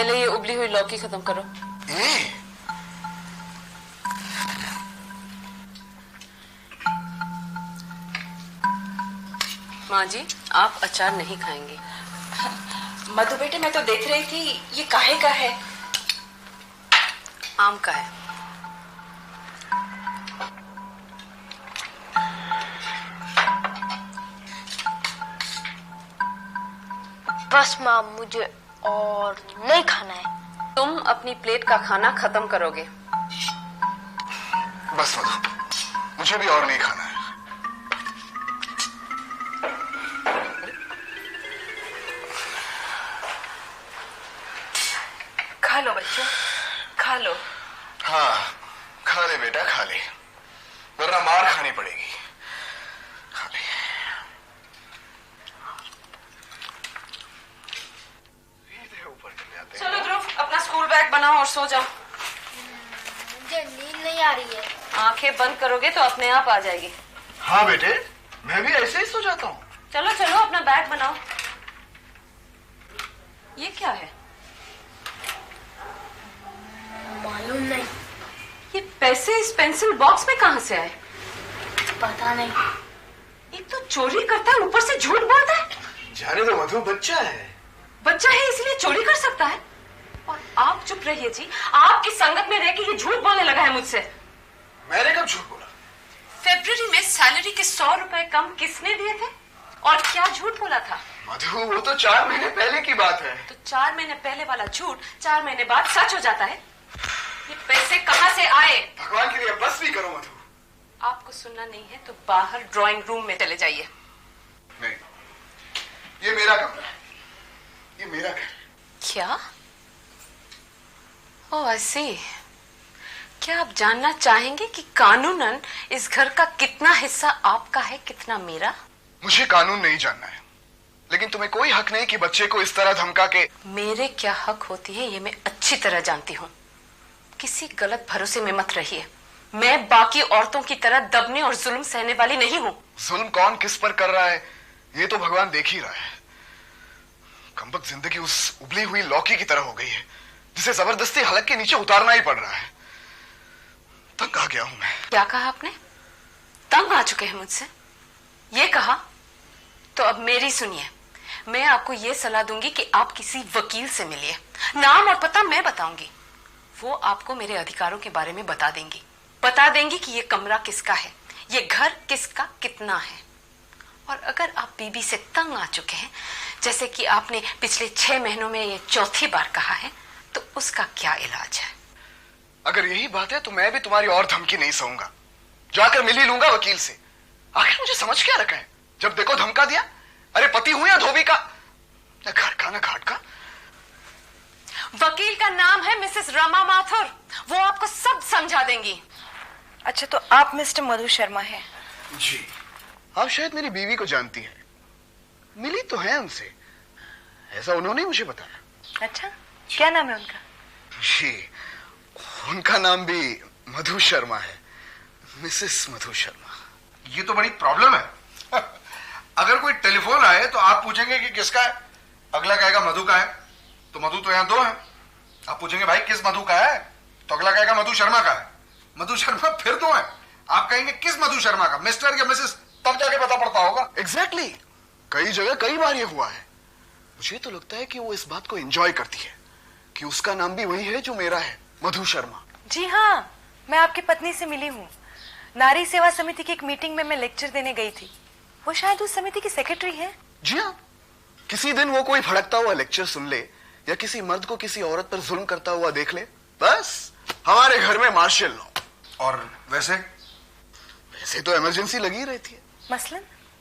पहले ये उबली हुई लौकी खत्म करो। माँ जी, आप अचार नहीं खाएंगे। मधु बेटे, मैं तो देख रही थी, ये काहे का है? आम का है। बस माँ, मुझे और नहीं खाना है। तुम अपनी प्लेट का खाना खत्म करोगे। बस मधु, मुझे भी और नहीं खाना है। खा लो बच्चों, खा लो। हाँ, खा ले बेटा, खा ले, वरना मार खानी पड़ेगी। खा ले। ऊपर चले जाते हैं। चलो ध्रुव, अपना स्कूल बैग बनाओ और सो जाओ। मुझे नींद नहीं आ रही है। आंखें बंद करोगे तो अपने आप आ जाएगी। हाँ बेटे, मैं भी ऐसे ही सो जाता हूँ। चलो चलो, अपना बैग बनाओ। ये क्या है? मालूम नहीं। ये पैसे इस पेंसिल बॉक्स में कहाँ से आए? पता नहीं। एक तो चोरी करता है, ऊपर से झूठ बोलता है। जाने दो मधु, बच्चा है। बच्चा है इसलिए चोरी कर सकता है? और आप चुप रहिए जी, आपकी संगत में रह के ये झूठ बोलने लगा है मुझसे। मैंने कब झूठ बोला? फरवरी में सैलरी के 100 रुपए कम किसने दिए थे और क्या झूठ बोला था? मधु, वो तो 4 महीने पहले की बात है। तो 4 महीने पहले वाला झूठ 4 महीने बाद सच हो जाता है। ये पैसे कहाँ से आए? भगवान के लिए बस भी करो मधु। आपको सुनना नहीं है तो बाहर ड्राइंग रूम में चले जाइए। नहीं, ये मेरा कमरा है, ये मेरा घर। क्या? ओह आई सी। क्या आप जानना चाहेंगे कि कानूनन इस घर का कितना हिस्सा आपका है, कितना मेरा? मुझे कानून नहीं जानना है, लेकिन तुम्हें कोई हक नहीं कि बच्चे को इस तरह धमका के। मेरे क्या हक होती है ये मैं अच्छी तरह जानती हूँ। किसी गलत भरोसे में मत रहिए। मैं बाकी औरतों की तरह दबने और जुल्म सहने वाली नहीं हूँ। जुल्म कौन किस पर कर रहा है ये तो भगवान देख ही रहा है। कमबख्त जिंदगी उस उबली हुई लौकी की तरह हो गई है जिसे जबरदस्ती हलक के नीचे उतारना ही पड़ रहा है। तंग आ गया हूं मैं। क्या कहा आपने? तंग आ चुके हैं मुझसे? ये कहा? तो अब मेरी सुनिए। मैं आपको ये सलाह दूंगी कि आप किसी वकील से मिलिए। नाम और पता मैं बताऊंगी, वो आपको मेरे अधिकारों के बारे में बता देंगी। बता देंगी कि ये कमरा किसका है, ये घर किसका कितना है। और अगर आप बीबी से तंग आ चुके हैं, जैसे कि आपने पिछले 6 महीनों में ये चौथी बार कहा है, तो उसका क्या इलाज है? अगर यही बात है तो मैं भी तुम्हारी और धमकी नहीं सहूंगा। जाकर मिल ही लूंगा वकील से। आखिर मुझे समझ क्या रखा है? जब देखो धमका दिया। अरे पति हूं या धोबी का, न घर का न घाट का। वकील का नाम है मिसेस रमा माथुर, वो आपको सब समझा देंगी। अच्छा, तो आप मिस्टर मधु शर्मा हैं? जी, आप शायद मेरी बीवी को जानती हैं। मिली तो है उनसे, ऐसा उन्होंने मुझे बताया। अच्छा, क्या नाम है उनका? जी, उनका नाम भी मधु शर्मा है, मिसेस मधु शर्मा। ये तो बड़ी प्रॉब्लम है। अगर कोई टेलीफोन आए तो आप पूछेंगे कि किसका है, अगला कहेगा मधु का है, तो मधु तो यहाँ 2 है। आप पूछेंगे भाई किस मधु का है, तो अगला कहेगा मधु शर्मा का है। मधु शर्मा फिर 2 है। आप कहेंगे किस मधु शर्मा का, मिस्टर या मिसेस, तब जाके पता पड़ता होगा। एग्जैक्टली, कई जगह कई बार ये हुआ है। मुझे तो लगता है कि वो इस बात को एंजॉय करती है कि उसका नाम भी वही है जो मेरा है, मधु शर्मा। जी हाँ, मैं आपकी पत्नी से मिली हूँ। नारी सेवा समिति की एक मीटिंग में मैं लेक्चर देने गई थी। वो शायद उस समिति की सेक्रेटरी है। जी हाँ, किसी दिन वो कोई भड़कता हुआ लेक्चर सुन ले या किसी मर्द को किसी औरत पर जुल्म करता हुआ देख ले, बस हमारे घर में मार्शल लॉ। और वैसे तो इमरजेंसी लगी रहती है।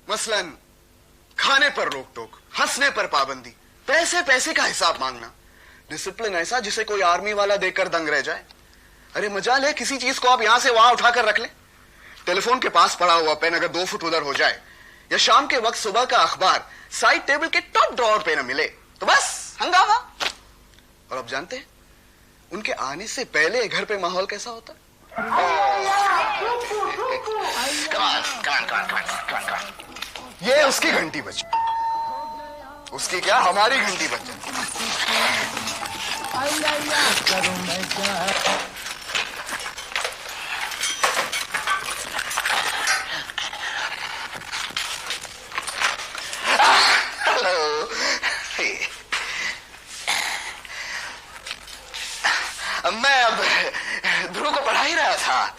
मसलन खाने पर रोक टोक, हंसने पर पाबंदी, पैसे का हिसाब मांगना, डिसिप्लिन ऐसा जिसे कोई आर्मी वाला देखकर दंग रह जाए। अरे मजाल है किसी चीज को आप यहां से वहां उठाकर रख लें। टेलीफोन के पास पड़ा हुआ पेन अगर 2 फुट उधर हो जाए, या शाम के वक्त सुबह का अखबार साइड टेबल के टॉप ड्रॉअर पे न मिले, तो बस हंगामा। और अब जानते हैं उनके आने से पहले घर पे माहौल कैसा होता? ये उसकी घंटी बजी, उसकी क्या हमारी घंटी बज जाती। करूं मैं क्या। मैं अब ध्रुव को पढ़ा ही रहा था।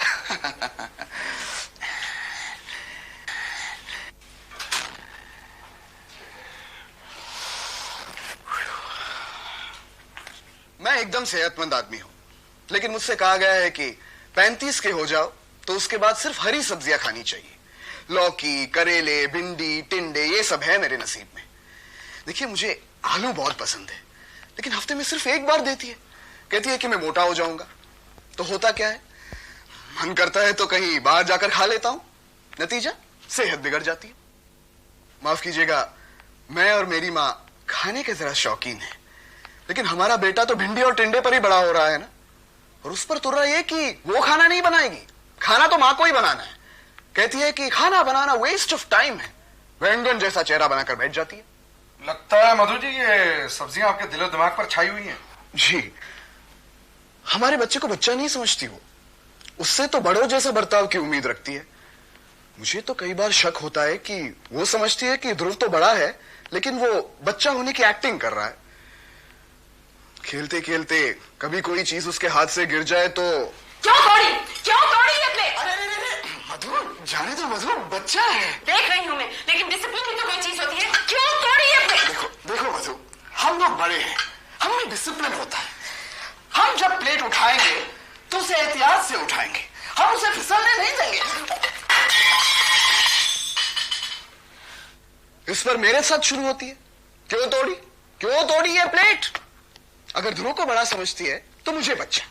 मैं एकदम सेहतमंद आदमी हूं, लेकिन मुझसे कहा गया है कि 35 के हो जाओ तो उसके बाद सिर्फ हरी सब्जियां खानी चाहिए। लौकी, करेले, भिंडी, टिंडे, ये सब है मेरे नसीब में। देखिए, मुझे आलू बहुत पसंद है, लेकिन हफ्ते में सिर्फ एक बार देती है। कहती है कि मैं मोटा हो जाऊंगा। तो होता क्या है, मन करता है तो कहीं बाहर जाकर खा लेता हूं, नतीजा सेहत बिगड़ जाती है। माफ कीजिएगा, मैं और मेरी माँ खाने के जरा शौकीन है, लेकिन हमारा बेटा तो भिंडी और टिंडे पर ही बड़ा हो रहा है ना, और उस पर तुर्रा ये कि वो खाना नहीं बनाएगी, खाना तो माँ को ही बनाना है। कहती है कि खाना बनाना वेस्ट ऑफ टाइम है। व्यंजन जैसा चेहरा बनाकर बैठ जाती है। लगता है मधु जी ये सब्जियां आपके दिलो दिमाग पर छाई हुई हैं। जी, हमारे बच्चे को बच्चा नहीं समझती वो, उससे तो बड़ों जैसा बर्ताव की उम्मीद रखती है। मुझे तो कई बार शक होता है कि वो समझती है कि ध्रुव तो बड़ा है, लेकिन वो बच्चा होने की एक्टिंग कर रहा है। खेलते खेलते कभी कोई चीज उसके हाथ से गिर जाए तो क्यों तोड़ी ये प्लेट? अरे मधु, जाने दो मधु, बच्चा है। देख रही हूं मैं, लेकिन डिसिप्लिन की तो कोई चीज होती है। क्यों तोड़ी ये प्लेट? देखो मधु, हम लोग बड़े हैं, हमें डिसिप्लिन होता है। हम जब प्लेट उठाएंगे तो उसे एहतियात से उठाएंगे, हम उसे फिसलने नहीं देंगे। इस पर मेरे साथ शुरू होती है, क्यों तोड़ी ये प्लेट? अगर ध्रुव को बड़ा समझती है तो मुझे बच्चा।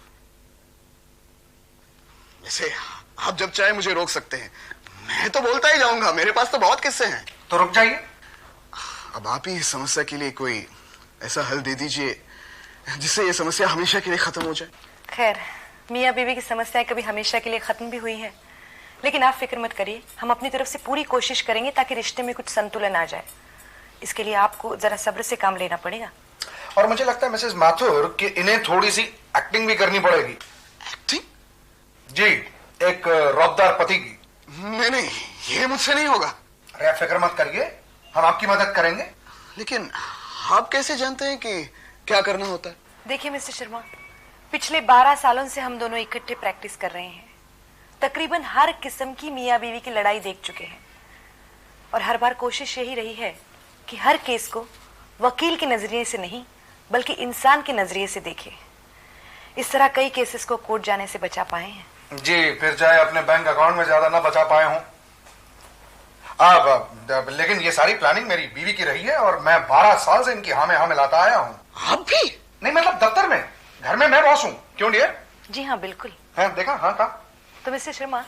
वैसे आप जब चाहे मुझे रोक सकते हैं, मैं तो बोलता ही जाऊंगा, मेरे पास तो बहुत किस्से हैं। तो रुक जाइए। अब आप ही इस समस्या के लिए कोई ऐसा हल दे दीजिए जिससे ये समस्या हमेशा के लिए खत्म हो जाए। खैर, मियाँ बीवी की समस्याएं कभी हमेशा के लिए खत्म भी हुई हैं, लेकिन आप फिक्र मत करिए, हम अपनी तरफ से पूरी कोशिश करेंगे ताकि रिश्ते में कुछ संतुलन आ जाए। इसके लिए आपको जरा सब्र से काम लेना पड़ेगा। और मुझे लगता है मिसेस माथुर कि इन्हें थोड़ी सी एक्टिंग भी करनी पड़ेगी। एक्टिंग? जी, एक रौबदार पति की। नहीं, ये मुझसे नहीं होगा। अरे आप फिक्र मत करिए, हम आपकी मदद करेंगे। लेकिन आप कैसे जानते हैं कि क्या करना होता है? देखिए मिस्टर शर्मा, पिछले 12 सालों से हम दोनों इकट्ठे प्रैक्टिस कर रहे हैं। तकरीबन हर किस्म की मियाँ बीवी की लड़ाई देख चुके हैं, और हर बार कोशिश यही रही है कि हर केस को वकील के नजरिए से नहीं बल्कि इंसान के नजरिए से देखें। इस तरह कई केसेस को कोर्ट जाने से बचा पाए हैं। जी, फिर चाहे अपने बैंक अकाउंट में ज्यादा ना बचा पाए हों। लेकिन ये सारी प्लानिंग मेरी बीवी की रही है, और मैं 12 साल से इनकी हाँ में हाँ मिलाता आया हूँ। आप भी? नहीं, मतलब दफ्तर में, घर में मैं बॉस हूँ। क्यों डियर? जी हाँ, बिल्कुल। है, देखा? हाँ कहा। तो मिस्टर शर्मा,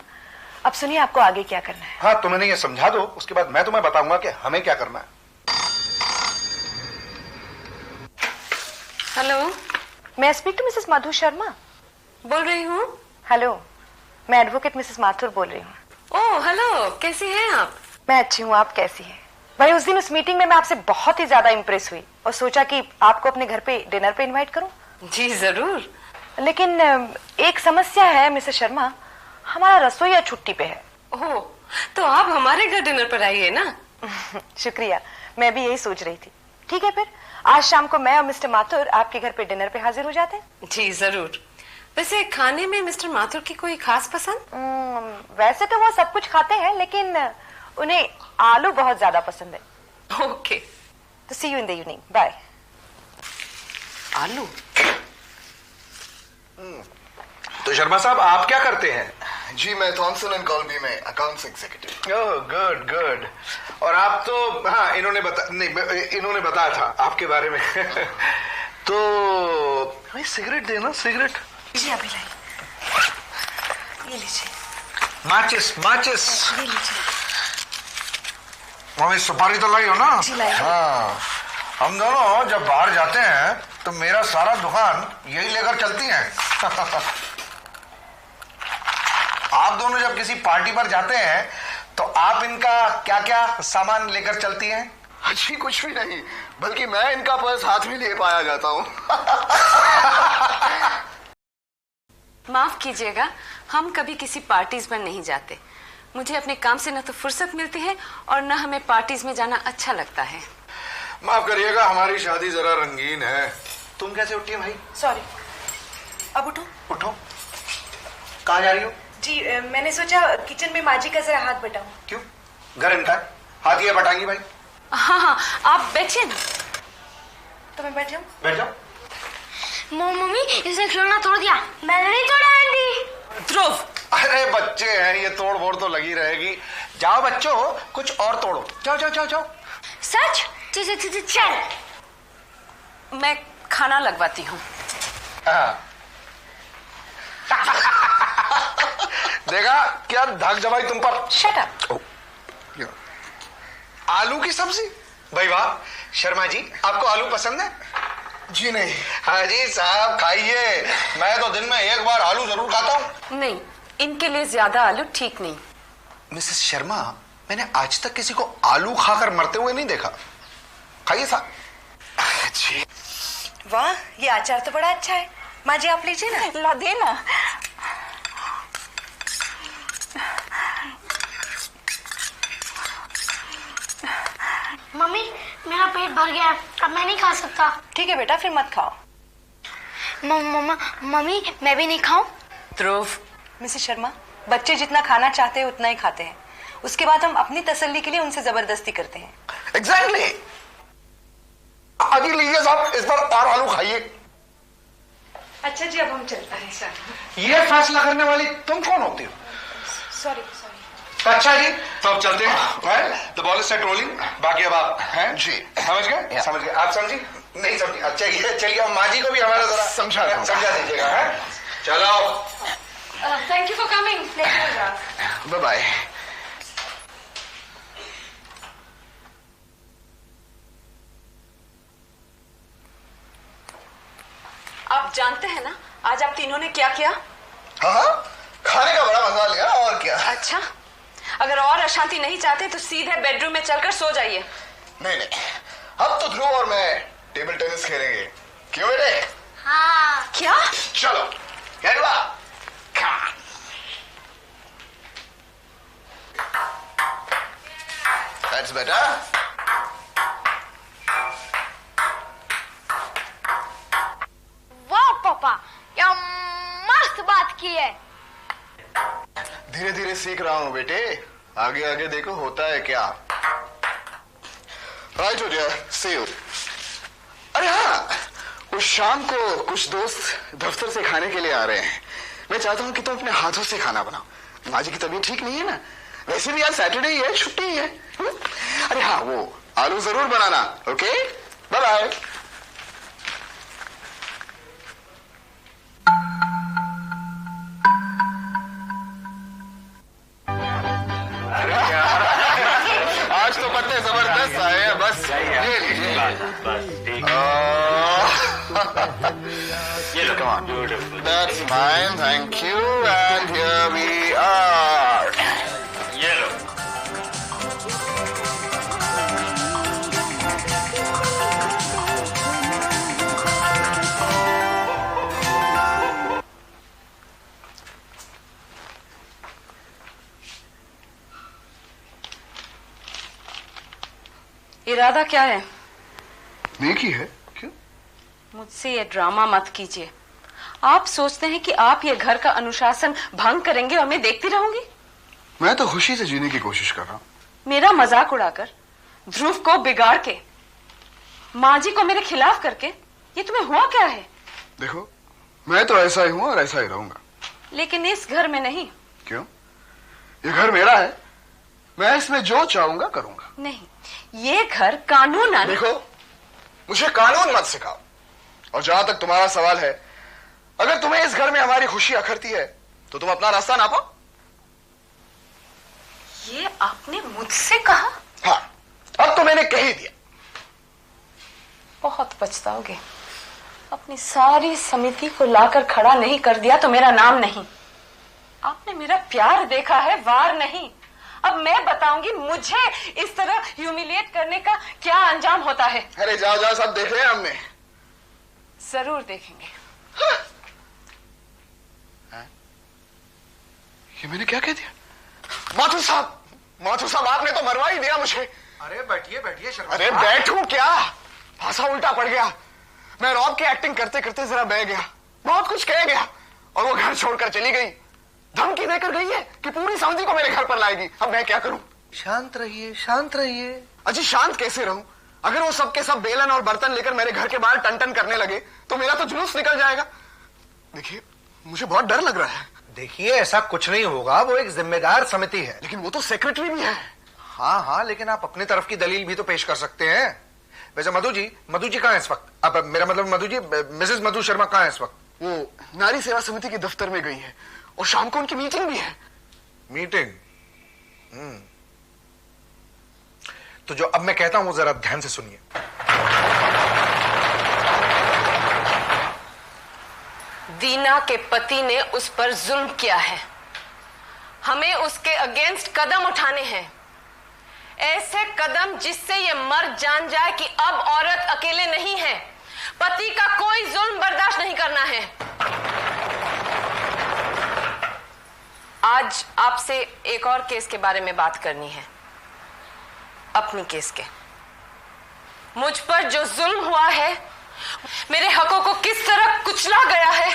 अब सुनिए आपको आगे क्या करना है। हाँ, तुम इन्हें ये समझा दो, उसके बाद मैं तुम्हें बताऊंगा कि हमें क्या करना है। हेलो, मैं स्पीक टू मिसेस माधुर शर्मा बोल रही हूँ। हेलो, मैं एडवोकेट मिसेस माथुर बोल रही हूँ। ओह हेलो, कैसी हैं आप? मैं अच्छी हूँ, आप कैसी हैं? भाई, उस दिन उस मीटिंग में मैं आपसे बहुत ही ज्यादा इम्प्रेस हुई और सोचा कि आपको अपने घर पे डिनर पे इनवाइट करूँ। जी जरूर। लेकिन एक समस्या है मिसेस शर्मा, हमारा रसोईया छुट्टी पे है। ओह, तो आप हमारे घर डिनर पर आइए ना। शुक्रिया, मैं भी यही सोच रही थी। ठीक है, फिर आज शाम को मैं और मिस्टर माथुर आपके घर पे डिनर पे हाजिर हो जाते हैं। जी जरूर। वैसे खाने में मिस्टर माथुर की कोई खास पसंद? वैसे तो वो सब कुछ खाते हैं, लेकिन उन्हें आलू बहुत ज्यादा पसंद है। ओके, तो see you in the evening, bye. आलू? तो शर्मा साहब, आप क्या करते हैं? जी, मैं थॉमसन एंड कॉल्बी में accounts executive. Oh good good. और आप तो, हाँ, इन्होंने बताया था आपके बारे में। तो भाई सिगरेट देना, सिगरेट। जी अभी लाई, ये लीजिए। माचिस ये लीजिए। मम्मी सुपारी तो लाई हो ना? जी लाई। हाँ, हम दोनों जब बाहर जाते हैं तो मेरा सारा दुकान यही लेकर चलती हैं। आप दोनों जब किसी पार्टी पर जाते हैं तो आप इनका क्या क्या सामान लेकर चलती हैं? जी कुछ भी नहीं, बल्कि मैं इनका पर्स हाथ में ले पाया जाता हूँ। माफ कीजिएगा, हम कभी किसी पार्टीज में नहीं जाते। मुझे अपने काम से न तो फुर्सत मिलती है और न हमें पार्टीज में जाना अच्छा लगता है। माफ करिएगा, हमारी शादी जरा रंगीन है। तुम कैसे उठी भाई? सॉरी। अब उठो। उठो। कहाँ जा रही हो? जी मैंने सोचा किचन में माँ जी का जरा हाथ बटाऊं। क्यों? घर इनका है, हाथ ये बटाएंगी भाई? हाँ हाँ, आप बैठिए ना। तो मैं बैठ जाऊं? बैठ जाओ। मम्मी इसने खिलौना तोड़ दिया। मैंने नहीं तोड़ा आंटी। ध्रुव, अरे बच्चे हैं, ये तोड़ फोड़ तो लगी रहेगी। जाओ बच्चों, कुछ और तोड़ो। जाओ जाओ जाओ जाओ। सच? चल। मैं खाना लगवाती हूँ। देखा क्या धक जमाई तुम पर। Shut up. आलू की सब्जी? भाई वाह। शर्मा जी, आपको आलू पसंद है? जी नहीं। हाँ जी साहब, खाइए। मैं तो दिन में एक बार आलू जरूर खाता हूँ। नहीं, इनके लिए ज्यादा आलू ठीक नहीं। मिसेस शर्मा, मैंने आज तक किसी को आलू खाकर मरते हुए नहीं देखा। खाइए साहब। जी। वाह, ये अचार तो बड़ा अच्छा है। माँ जी आप लीजिए ना। ला देना। मम्मी मेरा पेट भर गया है, अब मैं नहीं खा सकता। ठीक है बेटा, फिर मत खाओ। मम्मी मैं भी नहीं खाऊं? ध्रुव, मिसेस शर्मा, बच्चे जितना खाना चाहते हैं उतना ही खाते हैं। उसके बाद हम अपनी तसल्ली के लिए उनसे जबरदस्ती करते हैं। एग्जैक्टली। आगे लीजिए साहब, इस बार और आलू खाइए। अच्छा जी, अब हम चलते हैं सर। ये फैसला करने वाली तुम कौन होती हो? सॉरी। अच्छा जी, तो अब चलते हैं। The ball is set rolling. बाकी अब आप हैं जी, समझ गए? समझ गए? आप समझी? नहीं समझी? अच्छा ये चलिए, अब माँ जी को भी हमारा जरा समझा दीजिएगा। चलो। Thank you for coming. Bye bye. आप जानते हैं ना आज आप तीनों ने क्या किया? हाँ, खाने का बड़ा मजा लिया और क्या। अच्छा, अगर और अशांति नहीं चाहते तो सीधे बेडरूम में चलकर सो जाइए। नहीं, अब तो ध्रुव और मैं टेबल टेनिस खेलेंगे। क्यों बेटे? हाँ। क्या? चलो, गैरवा। That's better. वाह पापा, क्या मस्त बात की है। धीरे धीरे सीख रहा हूँ बेटे, आगे आगे देखो होता है क्या। राइट हो डियर, सी यू। अरे हाँ, उस शाम को कुछ दोस्त दफ्तर से खाने के लिए आ रहे हैं। मैं चाहता हूँ कि तुम अपने हाथों से खाना बनाओ। माँ जी की तबीयत ठीक नहीं है ना, वैसे भी आज सैटरडे ही है, छुट्टी ही है। अरे हाँ, वो आलू जरूर बनाना। Okay, bye bye. आज तो पत्ते जबरदस्त आए हैं, बस ये लीजिए। ये लो, Come on. That's fine, thank you. And here we are. ये लो। इरादा क्या है? नेकी है। क्यों? मुझसे ये ड्रामा मत कीजिए। आप सोचते हैं कि आप ये घर का अनुशासन भंग करेंगे और मैं देखती रहूंगी? मैं तो खुशी से जीने की कोशिश कर रहा हूँ। मेरा मजाक उड़ाकर, ध्रुव को बिगाड़ के, माँ जी को मेरे खिलाफ करके, ये तुम्हें हुआ क्या है? देखो, मैं तो ऐसा ही हूँ और ऐसा ही रहूंगा। लेकिन इस घर में नहीं। क्यों? ये घर मेरा है, मैं इसमें जो चाहूंगा करूंगा। नहीं, ये घर कानूनन। देखो, मुझे कानून मत सिखाओ। और जहां तक तुम्हारा सवाल है, अगर तुम्हें इस घर में हमारी खुशी अखरती है तो तुम अपना रास्ता नापो। ये आपने मुझसे कहा? हाँ, अब तो मैंने कह ही दिया। बहुत पछताओगे। अपनी सारी समिति को लाकर खड़ा नहीं कर दिया तो मेरा नाम नहीं। आपने मेरा प्यार देखा है, वार नहीं। अब मैं बताऊंगी मुझे इस तरह ह्यूमिलिएट करने का क्या अंजाम होता है। अरे जाओ जाओ, सब देख लिया हमने। जरूर देखेंगे। ये मैंने क्या कह दिया? माथुर साहब आपने तो मरवा ही दिया मुझे। अरे बैठिए बैठिए शर्मा। अरे बैठूं क्या, भाषा उल्टा पड़ गया। मैं रॉब की एक्टिंग करते करते जरा बह गया, बहुत कुछ कह गया और वो घर छोड़कर चली गई। धमकी देकर गई है कि पूरी समिति को मेरे घर पर लाएगी। अब मैं क्या करूं? शांत रहिए, शांत रहिए। अजी शांत कैसे रहूं? अगर वो सब के सब बेलन और बर्तन लेकर मेरे घर के बाहर टन टन करने लगे तो मेरा तो जुलूस निकल जाएगा। देखिए मुझे बहुत डर लग रहा है। देखिए ऐसा कुछ नहीं होगा, वो एक जिम्मेदार समिति है। लेकिन वो तो सेक्रेटरी भी है। हाँ हाँ, लेकिन आप अपनी तरफ की दलील भी तो पेश कर सकते हैं। वैसे मधु जी कहाँ है इस वक्त? अब मेरा मतलब मधु जी, मिसेस मधु शर्मा कहाँ है इस वक्त? वो नारी सेवा समिति के दफ्तर में गई है और शाम को उनकी मीटिंग भी है। मीटिंग? तो जो अब मैं कहता हूं वो जरा ध्यान से सुनिए। दीना के पति ने उस पर जुल्म किया है। हमें उसके अगेंस्ट कदम उठाने हैं, ऐसे कदम जिससे ये मर्द जान जाए कि अब औरत अकेले नहीं है, पति का कोई जुल्म बर्दाश्त नहीं करना है। आज आपसे एक और केस के बारे में बात करनी है, अपनी केस के। मुझ पर जो जुल्म हुआ है, मेरे हकों को किस तरह कुचला गया है,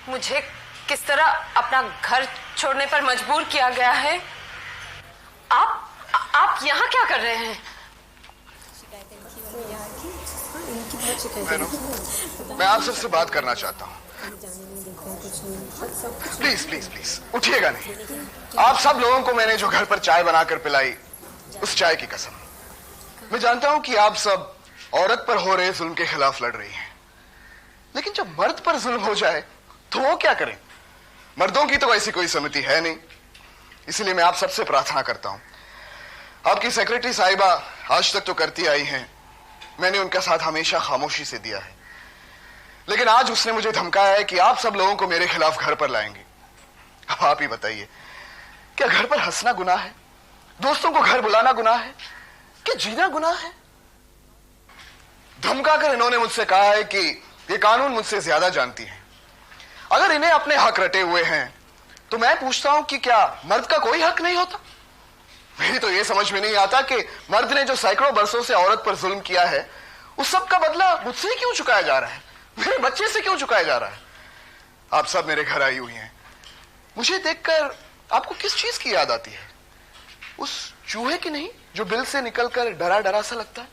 मुझे किस तरह अपना घर छोड़ने पर मजबूर किया गया है। आप यहाँ क्या कर रहे हैं? मैं आप सबसे बात करना चाहता हूँ। प्लीज प्लीज प्लीज उठिएगा नहीं। आप सब लोगों को मैंने जो घर पर चाय बनाकर पिलाई, उस चाय की कसम। मैं जानता हूं कि आप सब औरत पर हो रहे जुल्म के खिलाफ लड़ रही हैं, लेकिन जब मर्द पर जुल्म हो जाए तो वो क्या करें? मर्दों की तो ऐसी कोई समिति है नहीं। इसलिए मैं आप सबसे प्रार्थना करता हूं, आपकी सेक्रेटरी साहिबा आज तक तो करती आई हैं, मैंने उनका साथ हमेशा खामोशी से दिया है, लेकिन आज उसने मुझे धमकाया है कि आप सब लोगों को मेरे खिलाफ घर पर लाएंगे। अब आप ही बताइए, क्या घर पर हंसना गुनाह है? दोस्तों को घर बुलाना गुनाह है? क्या जीना गुनाह है? धमकाकर इन्होंने मुझसे कहा है कि ये कानून मुझसे ज्यादा जानती है। अगर इन्हें अपने हक रटे हुए हैं तो मैं पूछता हूं कि क्या मर्द का कोई हक नहीं होता? मेरी तो ये समझ में नहीं आता कि मर्द ने जो सैकड़ों बरसों से औरत पर जुल्म किया है, उस सब का बदला मुझसे ही क्यों चुकाया जा रहा है? मेरे बच्चे से क्यों चुकाया जा रहा है? आप सब मेरे घर आई हुई हैं, मुझे देखकर आपको किस चीज की याद आती है? उस चूहे की नहीं जो बिल से निकलकर डरा डरा सा लगता है?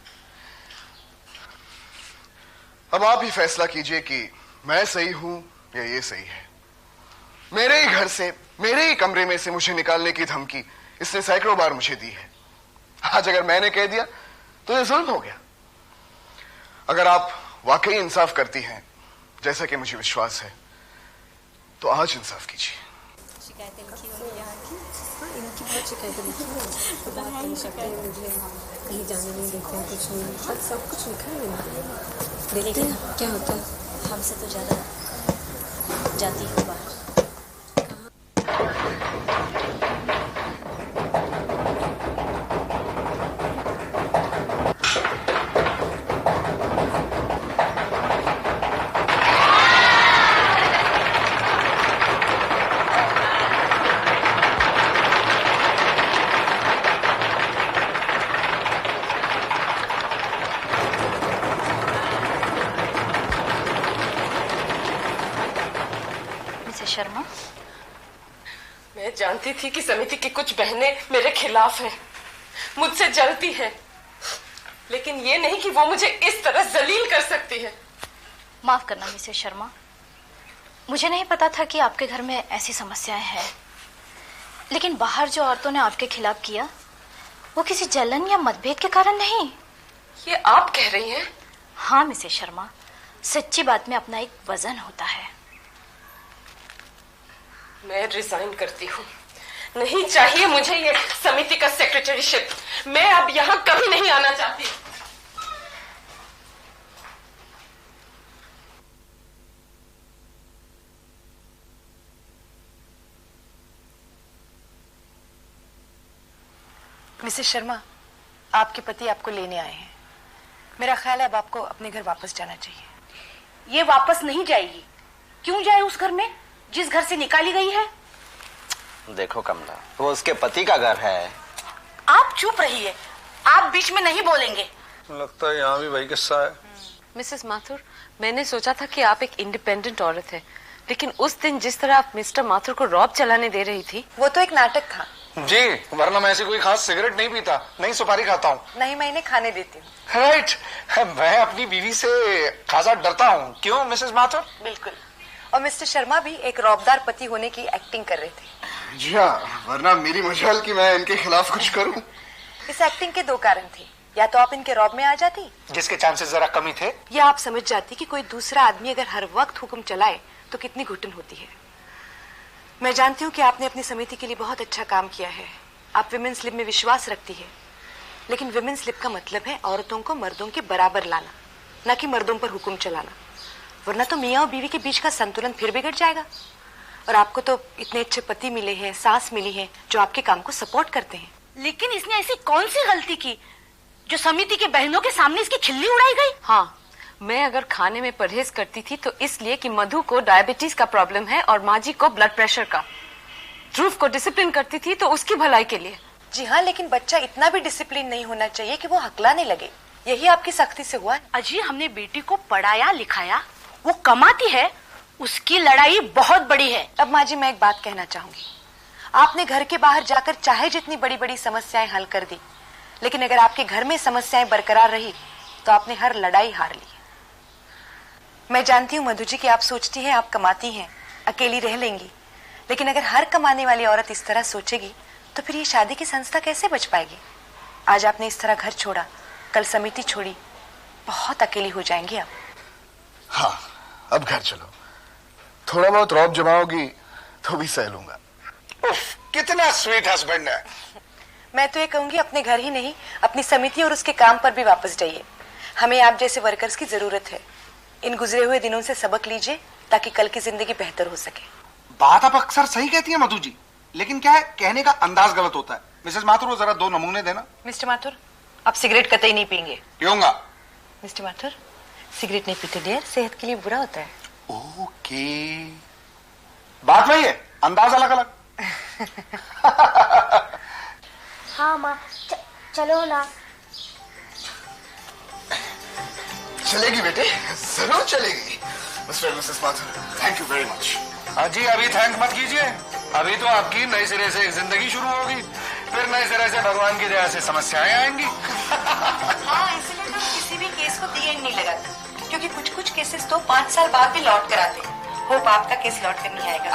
अब आप ही फैसला कीजिए कि मैं सही हूं या ये सही है। मेरे ही घर से, मेरे ही कमरे में से मुझे निकालने की धमकी इसने सैकड़ों बार मुझे दी है। आज अगर मैंने कह दिया तो ये जुल्म हो गया। अगर आप वाकई इंसाफ करती हैं, जैसा कि मुझे विश्वास है, तो आज इंसाफ कीजिए। शिकायतें लिखी हुई यहाँ की, इनकी बहुत शिकायतें लिखी हुई, तो बात कर सकते हैं, मुझे कहीं जाने नहीं देते हैं, कुछ नहीं, और सब कुछ लिखा है मैंने। देखते हैं क्या होता है। हमसे तो ज़्यादा जाती है बाहर। शर्मा, मैं जानती थी कि समिति की कुछ बहनें मेरे खिलाफ हैं, मुझसे जलती हैं, लेकिन ये नहीं कि वो मुझे इस तरह जलील कर सकती है। माफ करना मिसेस शर्मा, मुझे नहीं पता था कि आपके घर में ऐसी समस्याएं हैं। लेकिन बाहर जो औरतों ने आपके खिलाफ किया, वो किसी जलन या मतभेद के कारण नहीं। ये आप कह रही हैं? हाँ मिसेस शर्मा, सच्ची बात में अपना एक वजन होता है। मैं रिजाइन करती हूँ। नहीं चाहिए मुझे ये समिति का सेक्रेटरीशिप। मैं अब यहाँ कभी नहीं आना चाहती। मिसेस शर्मा, आपके पति आपको लेने आए हैं। मेरा ख्याल है अब आपको अपने घर वापस जाना चाहिए। ये वापस नहीं जाएगी। क्यों जाए उस घर में जिस घर से निकाली गई है? देखो कमला, वो उसके पति का घर है। आप चुप रहिए, आप बीच में नहीं बोलेंगे। लगता है यहाँ भी वही किस्सा है। मिसेस माथुर, मैंने सोचा था कि आप एक इंडिपेंडेंट औरत है, लेकिन उस दिन जिस तरह आप मिस्टर माथुर को रौब चलाने दे रही थी, वो तो एक नाटक था। जी, वरना मैं ऐसी कोई खास सिगरेट नहीं पीता, नहीं सुपारी खाता हूँ। नहीं, मैं इन्हें खाने देती हूँ। राइट, मैं अपनी बीवी से खासा डरता हूँ। क्यों मिसेस माथुर? बिल्कुल। और मिस्टर शर्मा भी एक रौबदार पति होने की एक्टिंग कर रहे थे। जी हाँ, वरना मेरी मजाल कि मैं इनके खिलाफ कुछ करूं। इस एक्टिंग के दो कारण थे। या तो आप इनके रौब में आ जाती, जिसके चांसेस जरा कम ही थे, या आप समझ जाती कि कोई दूसरा आदमी अगर हर वक्त हुक्म चलाए तो कितनी घुटन होती है। मैं जानती हूँ कि आपने अपनी समिति के लिए बहुत अच्छा काम किया है। आप विमेन्स लिब में विश्वास रखती है, लेकिन विमेन्स लिब का मतलब है औरतों को मर्दों के बराबर लाना, न कि मर्दों पर हुक्म चलाना। वरना तो मियाँ और बीवी के बीच का संतुलन फिर बिगड़ जाएगा। और आपको तो इतने अच्छे पति मिले हैं, सास मिली है जो आपके काम को सपोर्ट करते हैं। लेकिन इसने ऐसी कौन सी गलती की जो समिति के बहनों के सामने इसकी खिल्ली उड़ाई गई? हाँ, मैं अगर खाने में परहेज करती थी तो इसलिए कि मधु को डायबिटीज का प्रॉब्लम है और माँ जी को ब्लड प्रेशर का। ध्रुव को डिसिप्लिन करती थी तो उसकी भलाई के लिए। जी हाँ, लेकिन बच्चा इतना भी डिसिप्लिन नहीं होना चाहिए कि वो हकलाने लगे। यही आपकी सख्ती से हुआ है। अजी, हमने बेटी को पढ़ाया लिखाया, वो कमाती है, उसकी लड़ाई बहुत बड़ी है। अब माँ जी, मैं एक बात कहना चाहूंगी। आपने घर के बाहर जाकर चाहे जितनी बड़ी बड़ी समस्याएं हल कर दी, लेकिन अगर आपके घर में समस्याएं बरकरार रही तो आपने हर लड़ाई हार ली। मैं जानती हूँ मधु जी कि आप सोचती हैं आप कमाती हैं, अकेली रह लेंगी, लेकिन अगर हर कमाने वाली औरत इस तरह सोचेगी तो फिर ये शादी की संस्था कैसे बच पाएगी? आज आपने इस तरह घर छोड़ा, कल समिति छोड़ी, बहुत अकेली हो जाएंगी आप। हाँ, अब घर चलो। थोड़ा बहुत रौब जमाओगी तो भी सह लूंगा। कितना स्वीट हस्बैंड है। मैं तो ये कहूंगी अपने घर ही नहीं, अपनी समिति और उसके काम पर भी वापस जाइए। हमें आप जैसे वर्कर्स की जरूरत है। इन गुजरे हुए दिनों से सबक लीजिए ताकि कल की जिंदगी बेहतर हो सके। बात आप अक्सर सही कहती है मधु जी, लेकिन क्या है, कहने का अंदाज गलत होता है। मिसेस माथुर, वो जरा 2 नमूने देना। मिस्टर माथुर, आप सिगरेट कतई नहीं पीएंगे? पीऊंगा। मिस्टर माथुर, सिगरेट नहीं पीते डियर, सेहत के लिए बुरा होता है। ओके, बात वही है, अंदाज अलग अलग। हाँ माँ, चलो ना। चलेगी बेटे, जरूर चलेगी। Mister missus Mathur, thank you very much. जी, अभी थैंक मत कीजिए। अभी तो आपकी नए सिरे से एक जिंदगी शुरू होगी, फिर नए सिरे से भगवान की दया से समस्याएं आएंगी। हाँ, इसलिए तो किसी भी केस को दी एंड नहीं लगाता, क्योंकि कुछ कुछ केसेस तो 5 साल बाद भी लौट कर आते हैं। होप आपका केस लौट कर नहीं आएगा।